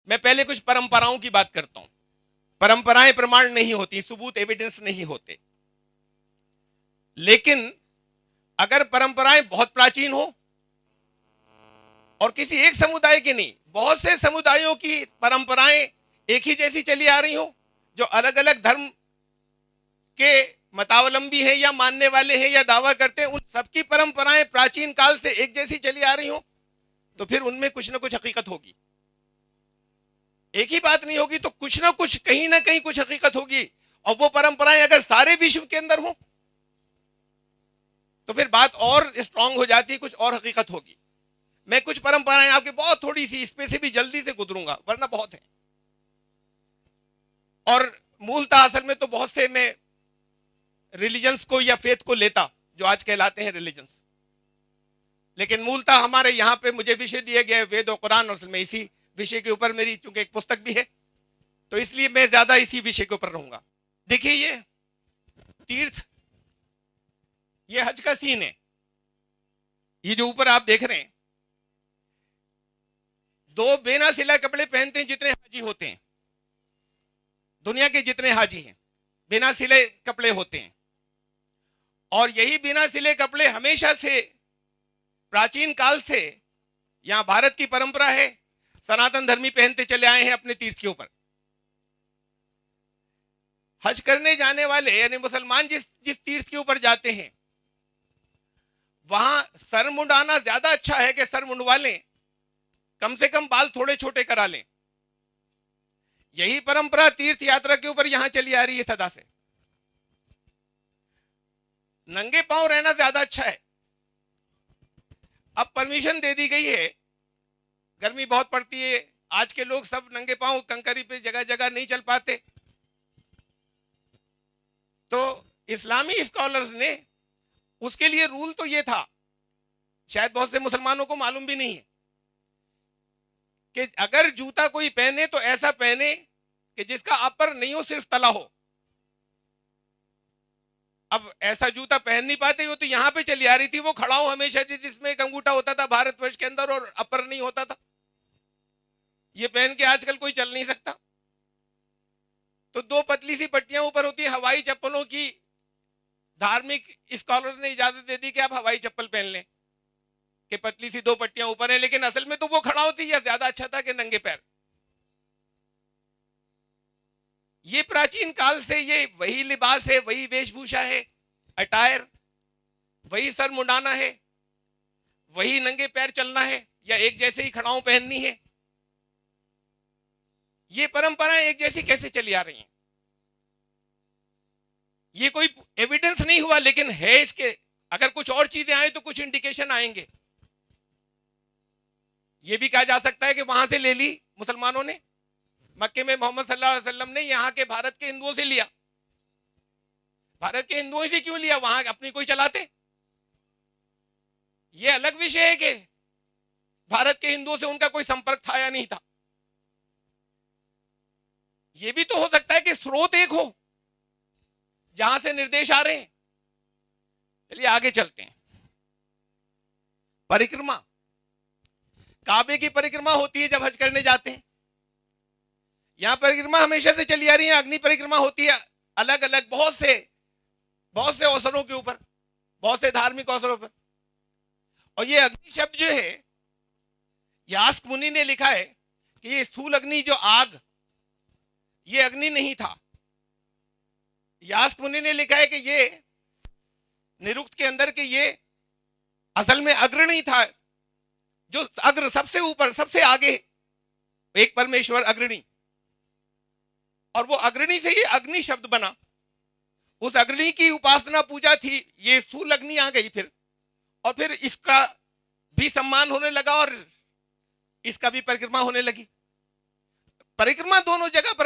मैं पहले कुछ परंपराओं की बात करता हूं। परंपराएं प्रमाण नहीं होती, सबूत एविडेंस नहीं होते, लेकिन अगर परंपराएं बहुत प्राचीन हो और किसी एक समुदाय की नहीं, बहुत से समुदायों की परंपराएं एक ही जैसी चली आ रही हो, जो अलग अलग धर्म के मतावलंबी हैं या मानने वाले हैं या दावा करते हैं, उन सबकी परंपराएं प्राचीन काल से एक जैसी चली आ रही हो, तो फिर उनमें कुछ ना कुछ हकीकत होगी। एक ही बात नहीं होगी, तो कुछ ना कुछ, कहीं ना कहीं कुछ हकीकत होगी। और वो परंपराएं अगर सारे विश्व के अंदर हो तो फिर बात और स्ट्रांग हो जाती है, कुछ और हकीकत होगी। मैं कुछ परंपराएं आपके बहुत थोड़ी सी, इस पे से भी जल्दी से गुजरूंगा वरना बहुत है। और मूलतः असल में तो बहुत से मैं रिलीजन्स को या फेथ को लेता जो आज कहलाते हैं रिलीजन्स, लेकिन मूलतः हमारे यहाँ पे मुझे विषय दिए गए वेद और कुरान, और असल में इसी विषय के ऊपर मेरी चूंकि एक पुस्तक भी है, तो इसलिए मैं ज्यादा इसी विषय के ऊपर रहूंगा। देखिए, ये तीर्थ, ये हज का सीन है। ये जो ऊपर आप देख रहे हैं, दो बिना सिला कपड़े पहनते हैं जितने हाजी होते हैं, दुनिया के जितने हाजी हैं बिना सिले कपड़े होते हैं। और यही बिना सिले कपड़े हमेशा से, प्राचीन काल से यहां भारत की परंपरा है, सनातन धर्मी पहनते चले आए हैं अपने तीर्थ के ऊपर। हज करने जाने वाले यानी मुसलमान जिस जिस तीर्थ के ऊपर जाते हैं, वहां सर मुंडाना ज्यादा अच्छा है कि सर मुंडवा लें, कम से कम बाल थोड़े छोटे करा लें। यही परंपरा तीर्थ यात्रा के ऊपर यहां चली आ रही है सदा से। नंगे पांव रहना ज्यादा अच्छा है। अब परमिशन दे दी गई है, गर्मी बहुत पड़ती है, आज के लोग सब नंगे पांव कंकरी पे जगह जगह नहीं चल पाते, तो इस्लामी स्कॉलर्स ने उसके लिए रूल तो ये था, शायद बहुत से मुसलमानों को मालूम भी नहीं है, कि अगर जूता कोई पहने तो ऐसा पहने कि जिसका अपर नहीं हो, सिर्फ तला हो। अब ऐसा जूता पहन नहीं पाते, वो तो यहां पे चली आ रही थी, वो खड़ा हो हमेशा, जिसमें एक अंगूठा होता था भारतवर्ष के अंदर और अपर नहीं होता था। ये पहन के आजकल कोई चल नहीं सकता। तो दो पतली सी पट्टियां ऊपर होती है हवाई चप्पलों की, धार्मिक स्कॉलर्स ने इजाजत दे दी कि आप हवाई चप्पल पहन लें, कि पतली सी दो पट्टियां ऊपर है, लेकिन असल में तो वो खड़ा होती है, ज्यादा अच्छा था कि नंगे पैर। ये प्राचीन काल से ये वही लिबास है, वही वेशभूषा है, अटायर वही, सर मुंडाना है, वही नंगे पैर चलना है, या एक जैसे ही खड़ाऊ पहननी है। ये परंपराएं एक जैसी कैसे चली आ रही हैं? ये कोई एविडेंस नहीं हुआ, लेकिन है इसके। अगर कुछ और चीजें आए तो कुछ इंडिकेशन आएंगे। ये भी कहा जा सकता है कि वहां से ले ली मुसलमानों ने, मक्के में मोहम्मद सल्लल्लाहु अलैहि वसल्लम ने यहाँ के भारत के हिंदुओं से लिया। भारत के हिंदुओं से क्यों लिया? वहां अपनी कोई चलाते। ये अलग विषय है कि भारत के हिंदुओं से उनका कोई संपर्क था या नहीं था। ये भी तो हो सकता है कि स्रोत एक हो जहां से निर्देश आ रहे हैं। चलिए आगे चलते हैं। परिक्रमा, काबे की परिक्रमा होती है जब हज करने जाते हैं। यहां परिक्रमा हमेशा से चली आ रही है। अग्नि परिक्रमा होती है अलग अलग बहुत से अवसरों के ऊपर, बहुत से धार्मिक अवसरों पर। और ये अग्नि शब्द जो है, यास्क मुनि ने लिखा है कि ये स्थूल अग्नि जो आग, ये अग्नि नहीं था। यास्क मुनि ने लिखा है कि ये निरुक्त के अंदर के ये असल में अग्रणी था, जो अग्र सबसे ऊपर सबसे आगे, एक परमेश्वर अग्रणी। और वो अग्रणी से ये अग्नि शब्द बना। उस अग्नि की उपासना पूजा थी, ये स्थूल अग्नि आ गई फिर, और फिर इसका भी सम्मान होने लगा और इसका भी परिक्रमा होने लगी। परिक्रमा दोनों जगह पर